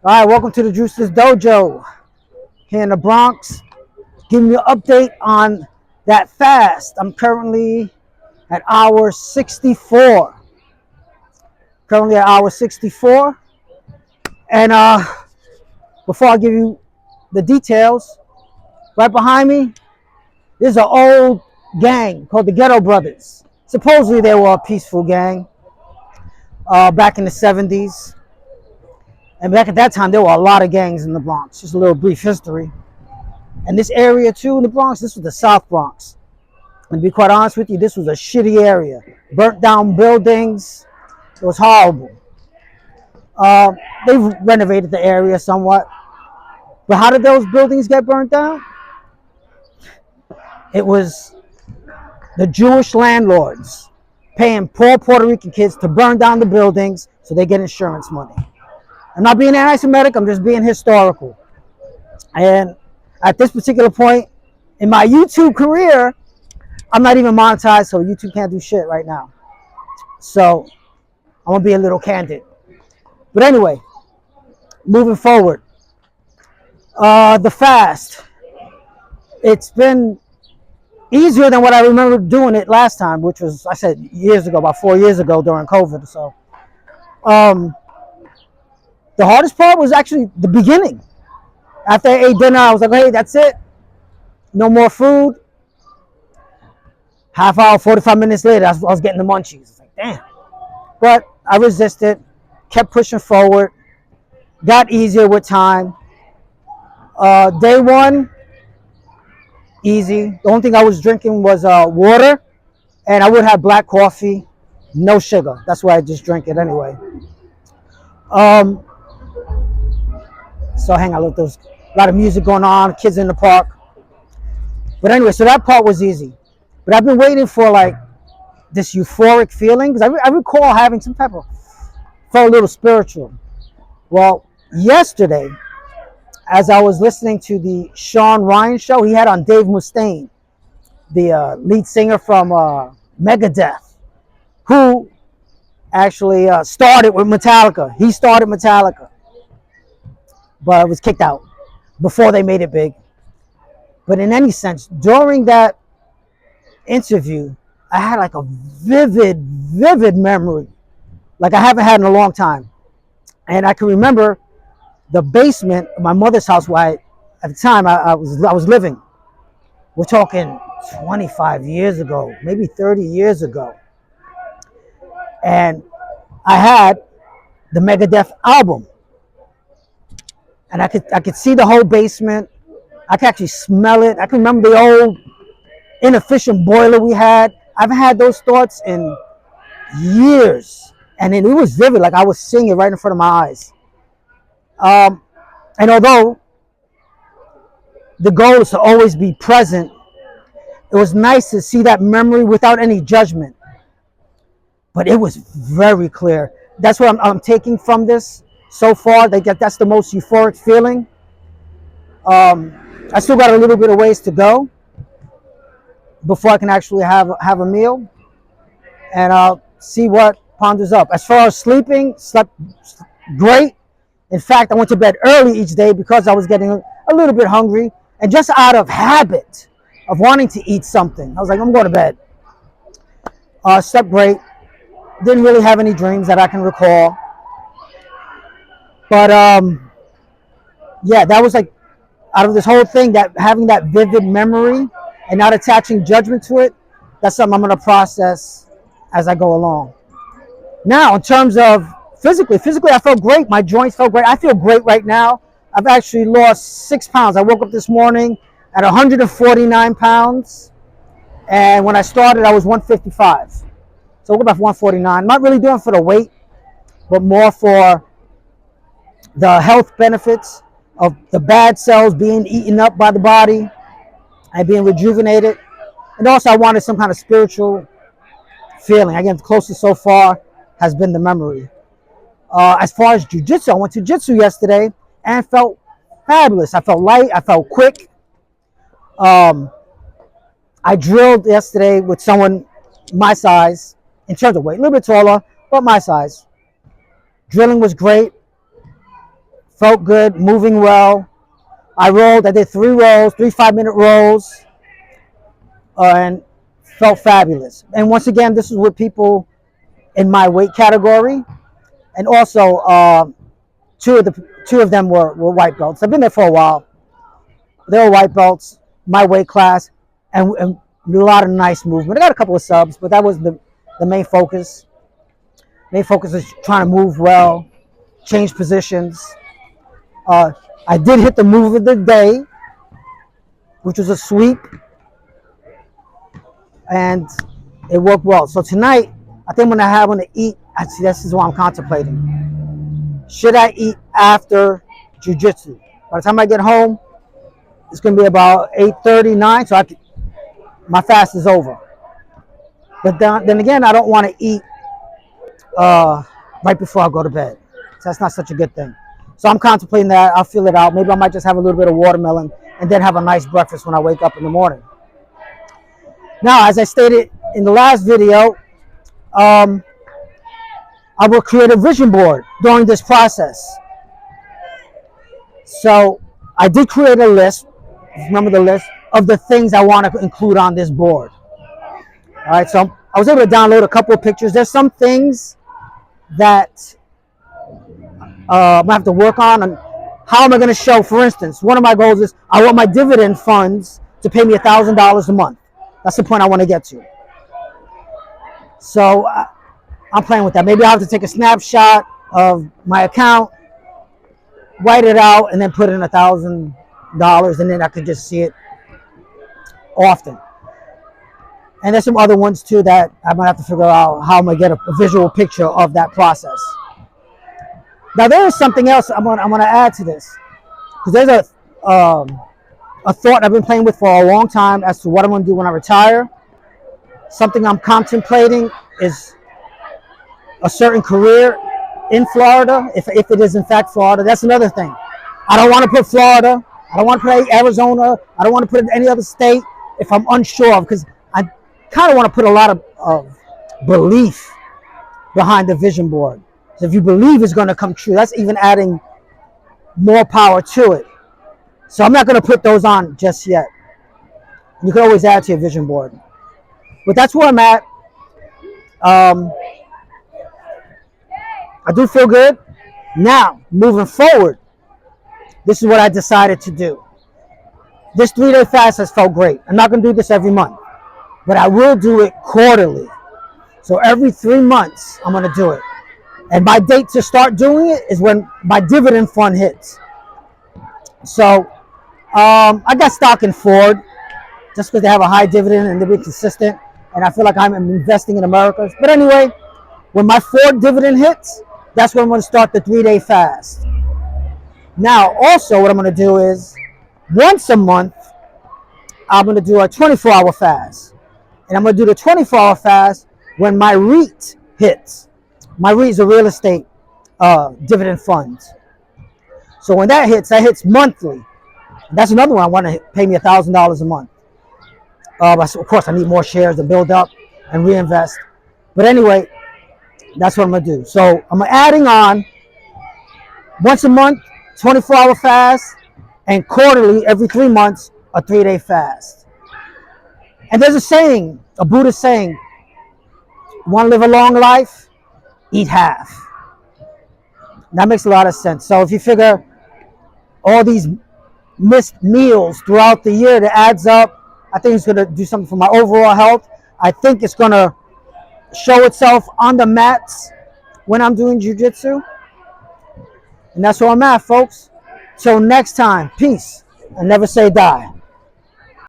All right, welcome to the Juices Dojo here in the Bronx. Giving you an update on that fast. I'm currently at hour 64. Currently at hour 64. And before I give you the details, right behind me, there's an old gang called the Ghetto Brothers. Supposedly they were a peaceful gang back in the 70s. And back at that time, there were a lot of gangs in the Bronx. Just a little brief history. And this area too in the Bronx, this was the South Bronx. And to be quite honest with you, this was a shitty area. Burnt down buildings. It was horrible. They've renovated the area somewhat. But how did those buildings get burnt down? It was the Jewish landlords paying poor Puerto Rican kids to burn down the buildings so they get insurance money. I'm not being anti-Semitic, I'm just being historical. And at this particular point in my YouTube career, I'm not even monetized, so YouTube can't do shit right now. So I'm gonna be a little candid. But anyway, moving forward, the fast. It's been easier than what I remember doing it last time, which was, I said, years ago, about 4 years ago during COVID or so. The hardest part was actually the beginning. After I ate dinner, I was like, hey, that's it. No more food. Half hour, 45 minutes later, I was getting the munchies. It's like, damn. But I resisted, kept pushing forward, got easier with time. Day one, easy. The only thing I was drinking was water, and I would have black coffee, no sugar. That's why I just drink it anyway. So hang on, look, there's a lot of music going on, kids in the park. But anyway, so that part was easy. But I've been waiting for like this euphoric feeling, because I recall having some type of, felt a little spiritual. Well, yesterday, as I was listening to the Sean Ryan show, he had on Dave Mustaine, the lead singer from Megadeth, who actually started with Metallica. He started Metallica, but was kicked out before they made it big. But in any sense, during that interview, I had like a vivid memory, like I haven't had in a long time. And I can remember the basement of my mother's house where at the time I was living. We're talking 25 years ago, maybe 30 years ago. And I had the Megadeth album. And I could see the whole basement. I could actually smell it. I can remember the old inefficient boiler we had. I haven't had those thoughts in years. And it was vivid, like I was seeing it right in front of my eyes. And although the goal is to always be present, it was nice to see that memory without any judgment. But it was very clear. That's what I'm taking from this so far. That's the most euphoric feeling. I still got a little bit of ways to go before I can actually have a meal, and I'll see what ponders up. As far as sleeping, slept great. In fact, I went to bed early each day because I was getting a little bit hungry, and just out of habit of wanting to eat something, I was like, I'm going to bed. Slept great. Didn't really have any dreams that I can recall. But yeah, that was like, out of this whole thing, that having that vivid memory and not attaching judgment to it, that's something I'm going to process as I go along. Now, in terms of physically I felt great. My joints felt great. I feel great right now. I've actually lost 6 pounds. I woke up this morning at 149 pounds. And when I started, I was 155. So I woke up at 149. Not really doing it for the weight, but more for the health benefits of the bad cells being eaten up by the body and being rejuvenated. And also I wanted some kind of spiritual feeling. Again, the closest so far has been the memory. As far as jiu-jitsu, I went to jiu-jitsu yesterday and felt fabulous. I felt light, I felt quick. I drilled yesterday with someone my size, in terms of weight, a little bit taller, but my size. Drilling was great. Felt good, moving well. I rolled. I did 3 rolls, 3 5-minute rolls, and felt fabulous. And once again, this is with people in my weight category, and also two of them were white belts. I've been there for a while. They were white belts, my weight class, and a lot of nice movement. I got a couple of subs, but that was the main focus. Main focus is trying to move well, change positions. I did hit the move of the day, which was a sweep, and it worked well. So tonight, I think when I want to eat, actually, this is what I'm contemplating. Should I eat after jiu-jitsu? By the time I get home, it's going to be about 8:39, so my fast is over. But then again, I don't want to eat right before I go to bed. So that's not such a good thing. So I'm contemplating that. I'll feel it out. Maybe I might just have a little bit of watermelon and then have a nice breakfast when I wake up in the morning. Now, as I stated in the last video, I will create a vision board during this process. So I did create a list, remember the list, of the things I want to include on this board. All right, so I was able to download a couple of pictures. There's some things that I'm going to have to work on. And how am I going to show, for instance, one of my goals is I want my dividend funds to pay me $1,000 a month. That's the point I want to get to. So I'm playing with that. Maybe I'll have to take a snapshot of my account, write it out, and then put in $1,000, and then I could just see it often. And there's some other ones too that I might have to figure out how I'm going to get a visual picture of that process. Now there is something else I'm going to add to this, because there's a thought I've been playing with for a long time as to what I'm going to do when I retire. Something I'm contemplating is a certain career in Florida, if it is in fact Florida. That's another thing. I don't want to put Florida. I don't want to put Arizona. I don't want to put any other state if I'm unsure of, because I kind of want to put a lot of belief behind the vision board. So if you believe it's going to come true, that's even adding more power to it. So I'm not going to put those on just yet. You can always add to your vision board. But that's where I'm at. I do feel good. Now, moving forward, this is what I decided to do. This 3-day fast has felt great. I'm not going to do this every month, but I will do it quarterly. So every 3 months, I'm going to do it. And my date to start doing it is when my dividend fund hits. So I got stock in Ford just because they have a high dividend and they've been consistent. And I feel like I'm investing in America. But anyway, when my Ford dividend hits, that's when I'm going to start the 3-day fast. Now, also what I'm going to do is once a month, I'm going to do a 24-hour fast. And I'm going to do the 24-hour fast when my REIT hits. My REIT is a real estate dividend fund. So when that hits monthly. That's another one I want to pay me $1,000 a month. Of course, I need more shares to build up and reinvest. But anyway, that's what I'm going to do. So I'm adding on once a month, 24-hour fast, and quarterly, every 3 months, a 3-day fast. And there's a saying, a Buddhist saying, want to live a long life? Eat half. That makes a lot of sense. So if you figure all these missed meals throughout the year, that adds up. I think it's going to do something for my overall health. I think it's going to show itself on the mats when I'm doing jiu-jitsu. And that's where I'm at, folks. Till next time, peace, and never say die.